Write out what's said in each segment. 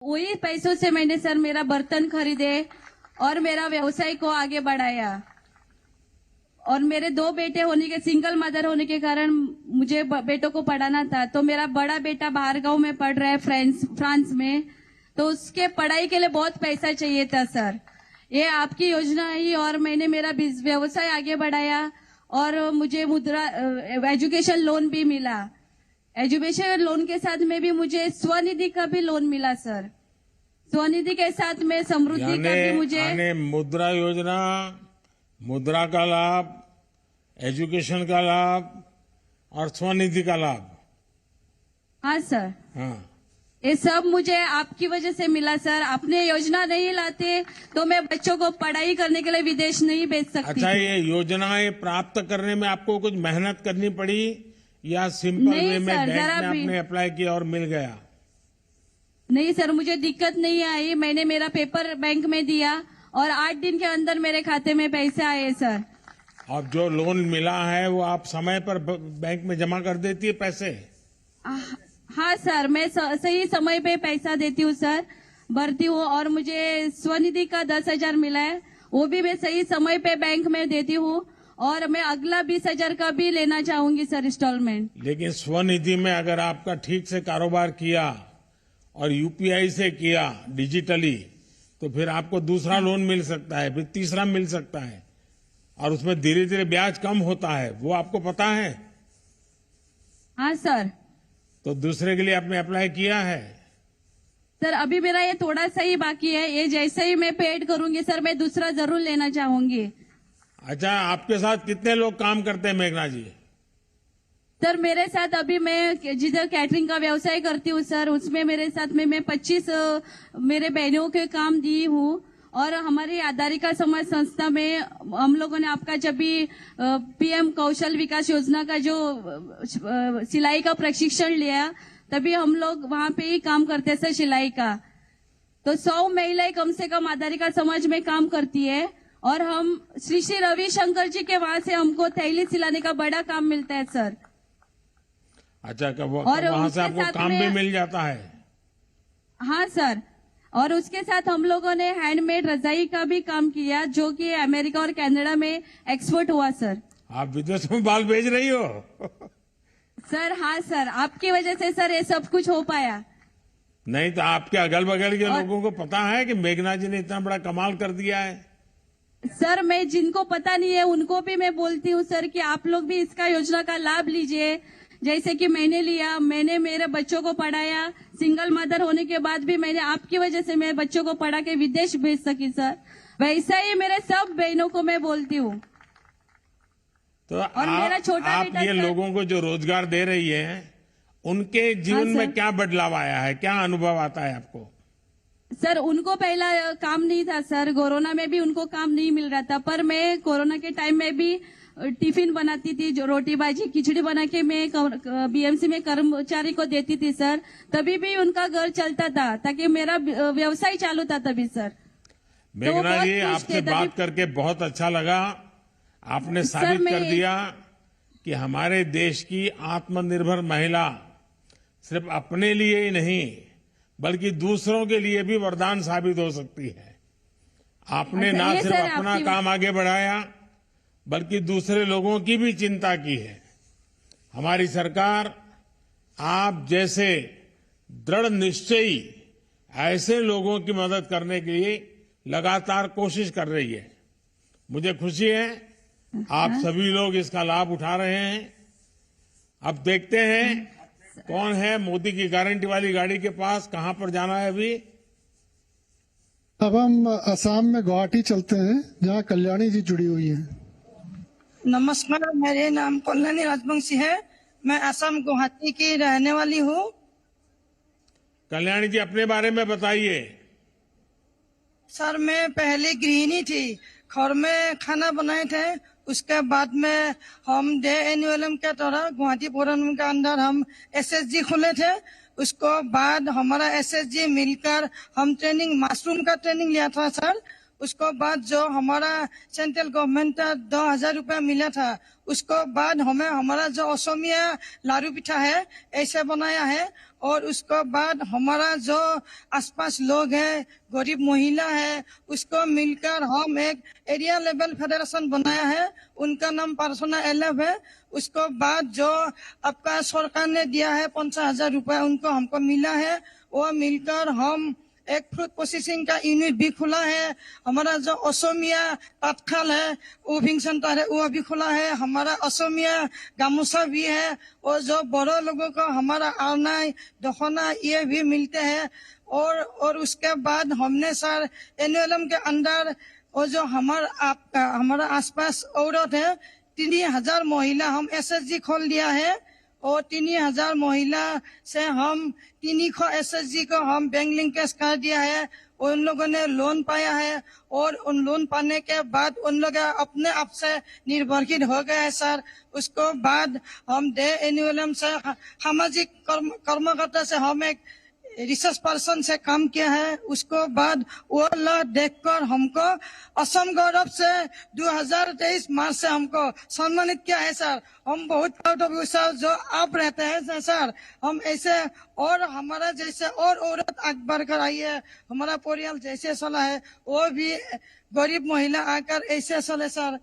वही पैसों से मैंने सर मेरा बर्तन खरीदे और मेरा व्यवसाय को आगे बढ़ाया। और मेरे 2 बेटे होने के सिंगल मदर होने के कारण मुझे बेटों को पढ़ाना था। तो मेरा बड़ा बेटा बाहर गांव में पढ़ रहा है फ्रांस में, तो उसके पढ़ाई के लिए बहुत पैसा चाहिए था सर। ये आपकी योजना आई और मैंने मेरा व्यवसाय आगे बढ़ाया और मुझे मुद्रा एजुकेशन लोन भी मिला। एजुकेशन लोन के साथ में भी मुझे स्वनिधि का भी लोन मिला सर। स्वनिधि के साथ में समृद्धि का भी मुझे मुद्रा योजना, मुद्रा का लाभ, एजुकेशन का लाभ और स्वनिधि का लाभ। हाँ सर, हाँ, ये सब मुझे आपकी वजह से मिला सर। आपने योजना नहीं लाते तो मैं बच्चों को पढ़ाई करने के लिए विदेश नहीं भेज सकती। अच्छा, ये योजनाएं प्राप्त करने में आपको कुछ मेहनत करनी पड़ी या सिंपल वे में बैंक में आपने अप्लाई किया और मिल गया? नहीं सर, मुझे दिक्कत नहीं आई। मैंने मेरा पेपर बैंक में दिया और 8 दिन के अंदर मेरे खाते में पैसे आए सर। और जो लोन मिला है वो आप समय पर बैंक में जमा कर देती है पैसे? हाँ सर, मैं सही समय पे पैसा देती हूँ सर, भरती हूँ। और मुझे स्वनिधि का 10,000 मिला है, वो भी मैं सही समय पे बैंक में देती हूँ। और मैं अगला 20,000 का भी लेना चाहूंगी सर इंस्टॉलमेंट। लेकिन स्वनिधि में अगर आपका ठीक से कारोबार किया और यूपीआई से किया डिजिटली, तो फिर आपको दूसरा लोन मिल सकता है, फिर तीसरा मिल सकता है और उसमें धीरे धीरे ब्याज कम होता है, वो आपको पता है? हाँ सर। तो दूसरे के लिए आपने अप्लाई किया है? सर अभी मेरा ये थोड़ा सा ही बाकी है, ये जैसे ही मैं पेड करूंगी सर मैं दूसरा जरूर लेना चाहूंगी। अच्छा, आपके साथ कितने लोग काम करते हैं मेघना जी? सर मेरे साथ अभी मैं जिधर कैटरिंग का व्यवसाय करती हूँ सर, उसमें मेरे साथ में मैं 25 मेरे बहनों के काम दी हूँ। और हमारी आधारिका समाज संस्था में हम लोगों ने आपका जब भी पीएम कौशल विकास योजना का जो सिलाई का प्रशिक्षण लिया, तभी हम लोग वहां पे ही काम करते सर सिलाई का। तो 100 महिलाएं कम से कम आधारिका समाज में काम करती है और हम श्री श्री रविशंकर जी के वहां से हमको थैली सिलाने का बड़ा काम मिलता है सर। अच्छा, वहां से आपको काम भी मिल जाता है? हाँ सर। और उसके साथ हम लोगों ने हैंडमेड रजाई का भी काम किया, जो कि अमेरिका और कनाडा में एक्सपोर्ट हुआ सर। आप विदेश में बाल भेज रही हो? सर हाँ सर, आपकी वजह से सर ये सब कुछ हो पाया। नहीं तो आपके अगल बगल के लोगों को पता है कि मेघना जी ने इतना बड़ा कमाल कर दिया है? सर मैं जिनको पता नहीं है उनको भी मैं बोलती हूँ सर कि आप लोग भी इसका योजना का लाभ लीजिए। जैसे कि मैंने लिया, मैंने मेरे बच्चों को पढ़ाया। सिंगल मदर होने के बाद भी मैंने आपकी वजह से मेरे बच्चों को पढ़ा के विदेश भेज सकी सर। वैसा ही मेरे सब बहनों को मैं बोलती हूँ। तो मेरा छोटा आप ये लोगों को जो रोजगार दे रही है, उनके जीवन में क्या बदलाव आया है, क्या अनुभव आता है आपको? सर उनको पहला काम नहीं था सर, कोरोना में भी उनको काम नहीं मिल रहा था, पर मैं कोरोना के टाइम में भी टिफिन बनाती थी, जो रोटी भाजी खिचड़ी बना के मैं बीएमसी में कर्मचारी को देती थी सर। तभी भी उनका घर चलता था, ताकि मेरा व्यवसाय चालू था तभी सर। मेघना जी, आपसे बात करके बहुत अच्छा लगा। आपने साबित कर दिया कि हमारे देश की आत्मनिर्भर महिला सिर्फ अपने लिए ही नहीं बल्कि दूसरों के लिए भी वरदान साबित हो सकती है। आपने ना सिर्फ अपना काम आगे बढ़ाया बल्कि दूसरे लोगों की भी चिंता की है। हमारी सरकार आप जैसे दृढ़ निश्चयी ऐसे लोगों की मदद करने के लिए लगातार कोशिश कर रही है। मुझे खुशी है आप सभी लोग इसका लाभ उठा रहे हैं। अब देखते हैं कौन है मोदी की गारंटी वाली गाड़ी के पास, कहां पर जाना है अभी। अब हम असम में गुवाहाटी चलते हैं, जहां कल्याणी जी जुड़ी हुई हैं। नमस्कार, मेरे नाम कल्याणी राजवंशी है। मैं असम गुवाहाटी की रहने वाली हूँ। कल्याणी जी, अपने बारे में बताइए। सर मैं पहले गृहिणी थी, घर में खाना बनाए थे। उसके बाद में हम डे एनयूएलएम के तरह गुवाहाटी पौरनिगम के अंदर हम एसएसजी खोले थे। उसको बाद हमारा एसएसजी मिलकर हम मशरूम का ट्रेनिंग लिया था सर। उसको बाद जो हमारा सेंट्रल गवर्नमेंट का 2,000 रुपया मिला था, उसको बाद हमें हमारा जो असमिया लारू पिठा है ऐसे बनाया है। और उसके बाद हमारा जो आसपास लोग हैं, गरीब महिला है, उसको मिलकर हम एक एरिया लेवल फेडरेशन बनाया है। उनका नाम पार्सोना एलएफ है। उसको बाद जो आपका सरकार ने दिया है 50,000 रुपया, उनको हमको मिला है। वो मिलकर हम एक फ्रूट प्रोसेसिंग का यूनिट भी खुला है। हमारा जो असमिया तात्काल है, ओविंग सेंटर है, वो भी खुला है। हमारा असमिया गामूसा भी है। और जो बड़ो लोगों को हमारा आरनाई दखना ये भी मिलते हैं। और उसके बाद हमने सर एनएलएम के अंदर और जो हमारा आसपास औरत है 3,000 महिला हम एसएचजी खोल दिया है। और 3,000 महिला से हम 300 एसएचजी को हम बैंक लिंकेज कर दिया है। उन लोगों ने लोन पाया है और उन लोन पाने के बाद उन लोग अपने आप से निर्भरशील हो गए हैं सर। उसको बाद हम डे एनुअलम से सामाजिक कर्मकर्ता से हम एक रिसर्च पर्सन से काम किया है। उसको बाद वो लोग देखकर हमको असम गौरव से 2023 मार्च से हमको सम्मानित किया है सर। हम बहुत प्राउड ऑफ यू सर, जो आप रहते हैं सर। हम ऐसे और हमारा जैसे और औरत आगे बढ़कर आई है, हमारा परिवार जैसे चला है वो भी गरीब महिला आकर ऐसे चले सर।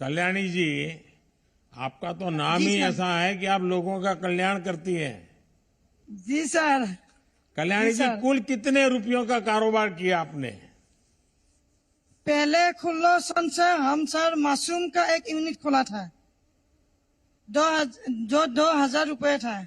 कल्याणी जी, आपका तो नाम ही ऐसा है कि आप लोगों का कल्याण करती हैं। जी सर। कल्याणी जी, कुल कितने रुपयों का कारोबार किया आपने? पहले खुल्लो सन से हम सर मासूम का एक यूनिट खोला था, जो 2,000 रुपए था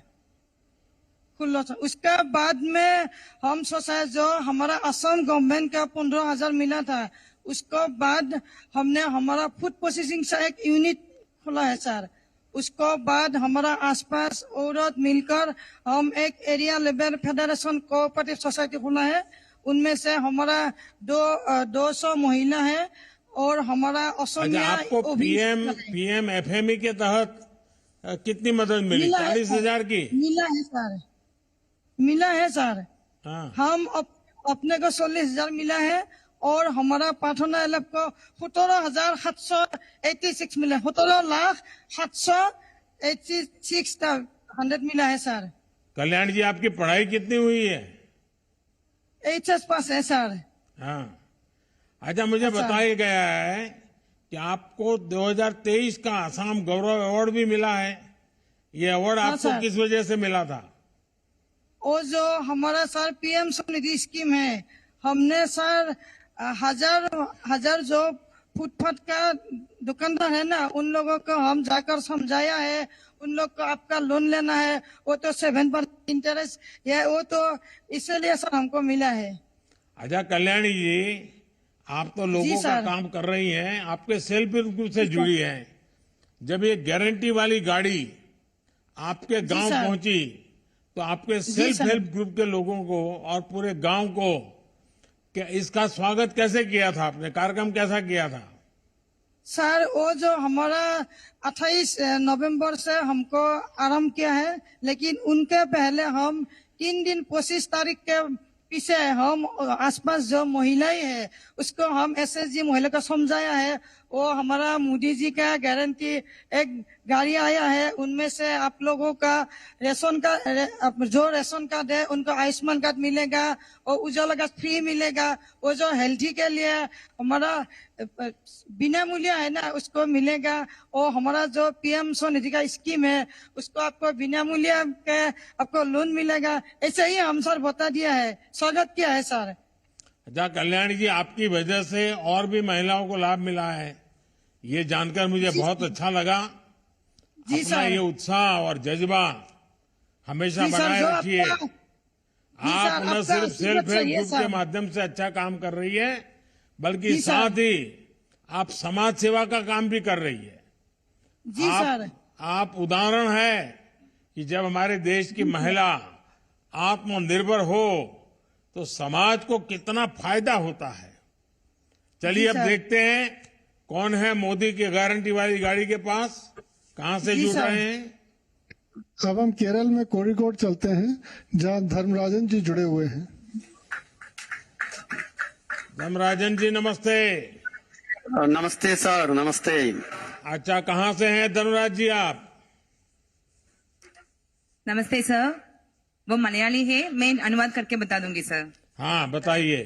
खुल्लो सन। उसके बाद में हम सोचा जो हमारा असम गवर्नमेंट का 15,000 मिला था। उसको बाद हमने हमारा फूड प्रोसेसिंग से एक यूनिट खोला है सर। उसको बाद हमारा आसपास औरत मिलकर हम एक area level federation cooperative society खोला है। उनमें से हमारा 200 महिला है और हमारा असमिया आपको पीएम एफएमई के तहत कितनी मदद मिली? 40,000 की मिला है सर। मिला है सर। हाँ। हम अपने को 40,000 मिला है और हमारा पार्टनर एलएफ को 17,786 मिला। 17,786 मिला है सर। कल्याण जी, आपकी पढ़ाई कितनी हुई है? एचएस पास है सर। हाँ। अच्छा, मुझे बताया गया है कि आपको 2023 का आसाम गौरव अवार्ड भी मिला है। ये अवार्ड आपको सर। किस वजह से मिला था? और जो हमारा सर पीएम स्वनिधि स्कीम है, हमने सर हजार जो फुटपाथ का दुकानदार है ना, उन लोगों को हम जाकर समझाया है। उन लोग को आपका लोन लेना है, वो तो 7% इंटरेस्ट है, वो तो इसलिए सर हमको मिला है। अच्छा कल्याणी जी, आप तो लोगों का काम कर रही हैं, आपके सेल्फ हेल्प ग्रुप से जुड़ी हैं। जब ये गारंटी वाली गाड़ी आपके गांव पहुंची तो आपके सेल्फ हेल्प ग्रुप के लोगों को और पूरे गांव को क्या इसका स्वागत कैसे किया था? आपने कार्यक्रम कैसा किया था? सर वो जो हमारा 28 नवंबर से हमको आरंभ किया है, लेकिन उनके पहले हम 3 दिन 25 तारीख के पीछे हम आसपास जो महिलाएं है उसको हम एसएचजी महिला को समझाया है। वो हमारा मोदी जी का गारंटी एक गाड़ी आया है, उनमें से आप लोगों का रेशन का जो रेशन कार्ड है उनको आयुष्मान कार्ड मिलेगा और उजाला कार्ड फ्री मिलेगा। वो जो हेल्थी के लिए हमारा बिना मूल्य है ना उसको मिलेगा। और हमारा जो पीएम स्वनिधि का स्कीम है उसको आपको बिना मूल्य के आपको लोन मिलेगा। ऐसे ही हम सर बता दिया है, स्वागत किया है सर। अच्छा कल्याणी जी, आपकी वजह से और भी महिलाओं को लाभ मिला है, ये जानकर मुझे बहुत अच्छा लगा। जी अपना सर। ये उत्साह और जज्बा हमेशा जी सर, बनाए जो रखिए। आप न आपका सिर्फ सेल्फ हेल्प चाहिए ग्रुप के सर। माध्यम से अच्छा काम कर रही है, बल्कि जी सर। साथ ही आप समाज सेवा का काम भी कर रही है। जी सर। आप उदाहरण है कि जब हमारे देश की महिला आत्मनिर्भर हो तो समाज को कितना फायदा होता है। चलिए अब देखते हैं कौन है मोदी की गारंटी वाली गाड़ी के पास, कहां से जुड़ रहे हैं। अब हम केरल में कोरिकोड चलते हैं, जहां धर्मराजन जी जुड़े हुए हैं। धर्मराजन जी नमस्ते। नमस्ते सर, नमस्ते। अच्छा, कहां से हैं धर्मराज जी आप? नमस्ते सर, वो मलयाली है, मैं अनुवाद करके बता दूंगी सर। हाँ बताइए।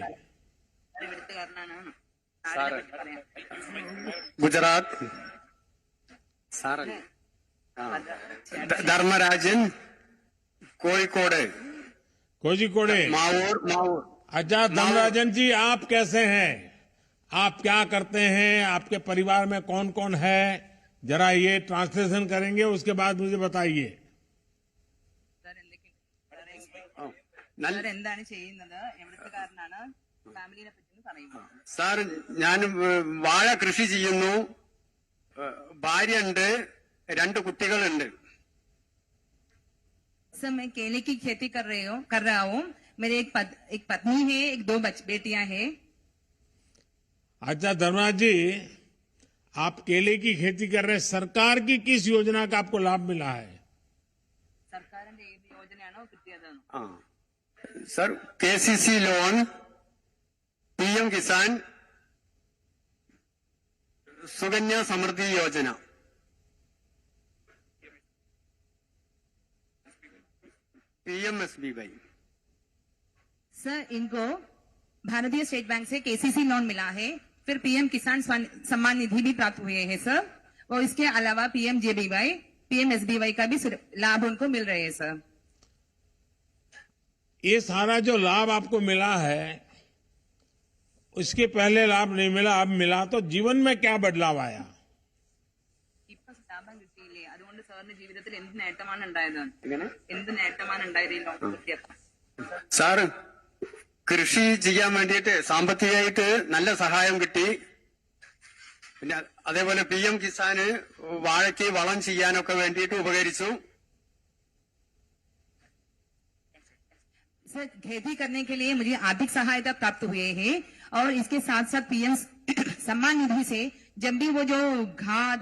ഗുജറാത്ത് ധർമ്മരാജൻ കോഴിക്കോട് कोझिकोडे। മാവൂർ अच्छा धर्मराजन जी, आप कैसे हैं? आप क्या करते हैं? आपके परिवार में कौन कौन है? जरा ये ट्रांसलेशन करेंगे, उसके बाद मुझे बताइए। സർ എന്താണ് ചെയ്യുന്നത്, എവിടുത്തുകാരനാണ്, ഫാമിലിനെ പറ്റി പറയുമോ? സാർ ഞാൻ വാഴ കൃഷി ചെയ്യുന്നു, ഭാര്യയുണ്ട്, 2 കുട്ടികളുണ്ട്। सर मैं केले की खेती कर रहा हूँ। मेरे एक पत्नी है, 2 बेटियां हैं। अच्छा धर्मराज जी, आप केले की खेती कर रहे हैं, सरकार की किस योजना का आपको लाभ मिला है? സർക്കാരിന്റെ ഏത് യോജനയാണോ കിട്ടിയത്? Sir KCC loan, PM Kisan, Sukanya Samriddhi Yojana, PMSBY। Sir इनको भारतीय स्टेट बैंक से KCC लोन मिला है, फिर PM किसान सम्मान निधि भी प्राप्त हुए हैं सर, और इसके अलावा PMJBY, PMSBY का भी लाभ उनको मिल रहे हैं सर। ये सारा जो लाभ आपको मिला है, उसके पहले लाभ नहीं मिला, अब मिला, तो जीवन में क्या बदलाव आया? ഇപ്പൊ ലാഭം കിട്ടിയില്ലേ, അതുകൊണ്ട് സാറിന്റെ ജീവിതത്തിൽ എന്ത് നേട്ടമാണ് ഉണ്ടായത്? എന്ത് നേട്ടമാണ് ഉണ്ടായത് ഈ ലോൺ കിട്ടിയപ്പോൾ? സാർ കൃഷി ചെയ്യാൻ വേണ്ടിയിട്ട് സാമ്പത്തികമായിട്ട് നല്ല സഹായം കിട്ടി, പിന്നെ അതേപോലെ PM കിസാന് വാഴയ്ക്ക് വളം ചെയ്യാനൊക്കെ വേണ്ടിയിട്ട് ഉപകരിച്ചു। सर खेती करने के लिए मुझे आर्थिक सहायता प्राप्त हुए हैं, और इसके साथ साथ PM सम्मान निधि से जब भी वो जो खाद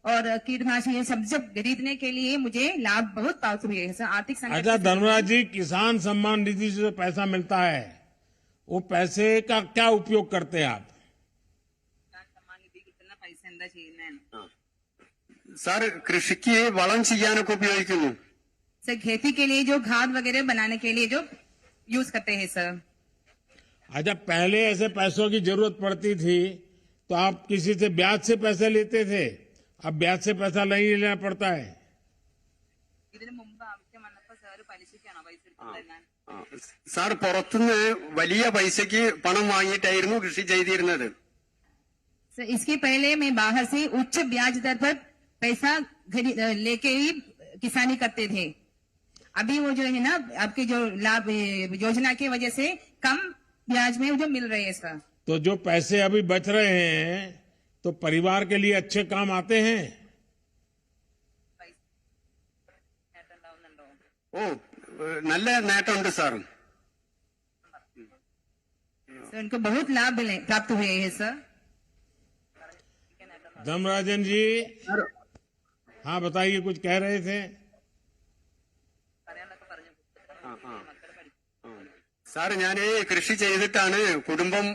और कीटनाशक ये सब खरीदने के लिए मुझे लाभ बहुत प्राप्त हुए हैं सर। आर्थिक अच्छा धर्मराज जी, किसान सम्मान निधि से जो पैसा मिलता है, वो पैसे का क्या उपयोग करते हैं आप? सम्मान निधि कितना पैसा എന്താ ചെയ്യുന്നത്? സാർ കൃഷിക്ക് വളം ചെയ്യാനൊക്കെ ഉപയോഗിക്കുന്നു। सर खेती के लिए जो खाद वगैरह बनाने के लिए जो यूज करते हैं सर। अच्छा, पहले ऐसे पैसों की जरूरत पड़ती थी तो आप किसी से ब्याज से पैसे लेते थे, अब ब्याज से पैसा नहीं लेना पड़ता है। ഇതിനു മുമ്പ് ആവശ്യം വന്നപ്പോൾ സാർ പലിശയ്ക്കാണോ പൈസ എടുത്തിരുന്നത്? സാർ പുറത്തുനിന്ന് വലിയ പൈസക്ക് പണം വാങ്ങിയിട്ടായിരുന്നു കൃഷി ചെയ്തിരുന്നത്। सर इसके पहले मैं बाहर से उच्च ब्याज दर पर पैसा लेके ही किसानी करते थे। अभी वो जो है ना आपके जो लाभ योजना की वजह से कम ब्याज में जो मिल रहे हैं सर। तो जो पैसे अभी बच रहे हैं तो परिवार के लिए अच्छे काम आते हैं। ഓ നല്ല നേട്ടമുണ്ട് സാർ। सर उनको बहुत लाभ प्राप्त हुए हैं सर। धर्मराजन जी, हाँ बताइए, कुछ कह रहे थे। സാർ ഞാൻ കൃഷി ചെയ്തിട്ടാണ് കുടുംബം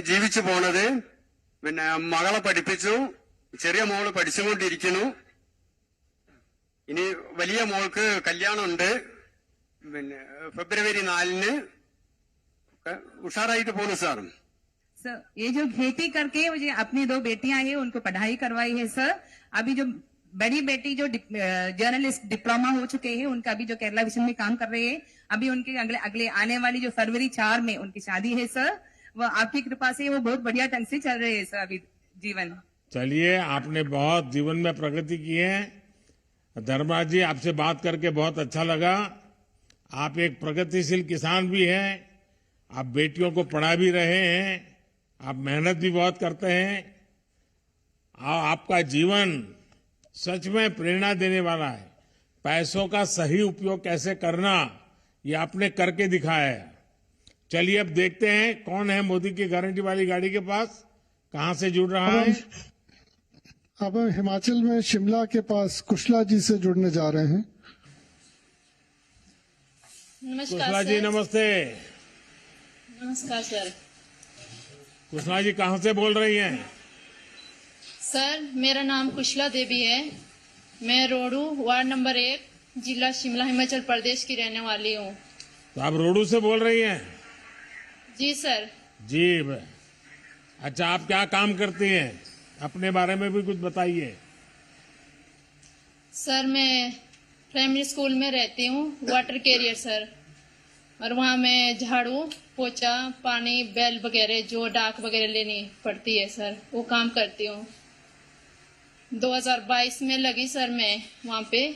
ജീവിച്ചു പോണത്। പിന്നെ മകളെ പഠിപ്പിച്ചു, ചെറിയ മോള് പഠിച്ചുകൊണ്ടിരിക്കുന്നു, ഇനി വലിയ മോൾക്ക് കല്യാണമുണ്ട്, പിന്നെ ഫെബ്രുവരി 4-ന് ഉഷാറായിട്ട് പോകുന്നു സാർ। सर ये जो खेती करके मुझे अपनी 2 बेटियां हैं उनको पढ़ाई करवाई है सर। अभी जो बड़ी बेटी जो जर्नलिस्ट डिप्लोमा हो चुके हैं, उनका अभी जो केरला विजन में काम कर रहे हैं, अभी उनके अगले आने वाली जो फरवरी 4 में उनकी शादी है सर। वो आपकी कृपा से वो बहुत बढ़िया ढंग से चल रहे हैं सर अभी जीवन। चलिए, आपने बहुत जीवन में प्रगति की है। धर्मराज जी, आपसे बात करके बहुत अच्छा लगा। आप एक प्रगतिशील किसान भी हैं, आप बेटियों को पढ़ा भी रहे हैं, आप मेहनत भी बहुत करते हैं, आपका जीवन सच में प्रेरणा देने वाला है। पैसों का सही उपयोग कैसे करना, ये आपने करके दिखाया है। चलिए अब देखते हैं कौन है मोदी की गारंटी वाली गाड़ी के पास, कहां से जुड़ रहा है। अब हम हिमाचल में शिमला के पास कुशला जी से जुड़ने जा रहे हैं। नमस्कार कुशला जी सर। नमस्ते। नमस्कार सर। कुशला जी कहां से बोल रही हैं? सर मेरा नाम कुशला देवी है, मैं रोडू वार्ड नंबर 1 जिला शिमला हिमाचल प्रदेश की रहने वाली हूँ। तो आप रोडू से बोल रही हैं? जी सर। जी। अच्छा, आप क्या काम करती हैं? अपने बारे में भी कुछ बताइए। सर मैं प्राइमरी स्कूल में रहती हूँ, वाटर कैरियर सर। और वहाँ मैं झाड़ू पोछा पानी बेल वगैरह जो डाक वगैरह लेनी पड़ती है सर, वो काम करती हूँ। 2022 में लगी सर मैं वहाँ पे।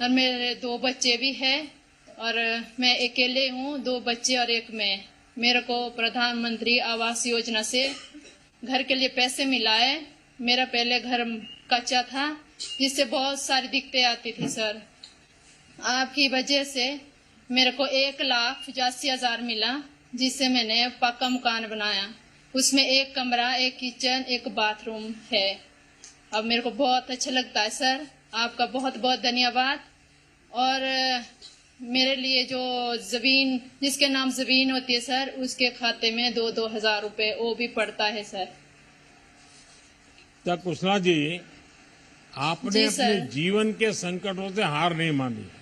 और मेरे 2 बच्चे भी हैं और मैं अकेले हूँ, 2 बच्चे और एक मैं। मेरे को प्रधानमंत्री आवास योजना से घर के लिए पैसे मिला है। मेरा पहले घर कच्चा था जिससे बहुत सारी दिक्कतें आती थी सर। आपकी वजह से मेरे को 1,85,000 मिला जिससे मैंने पक्का मकान बनाया। उसमें 1 कमरा, 1 किचन, 1 बाथरूम है। अब मेरे को बहुत अच्छा लगता है सर। आपका बहुत बहुत धन्यवाद। और मेरे लिए जो जमीन जिसके नाम जमीन होती है सर, उसके खाते में 2-2 हजार रुपए वो भी पड़ता है सर। तो कुशला जी, आपने जी अपने सर। जीवन के संकटों से हार नहीं मानी।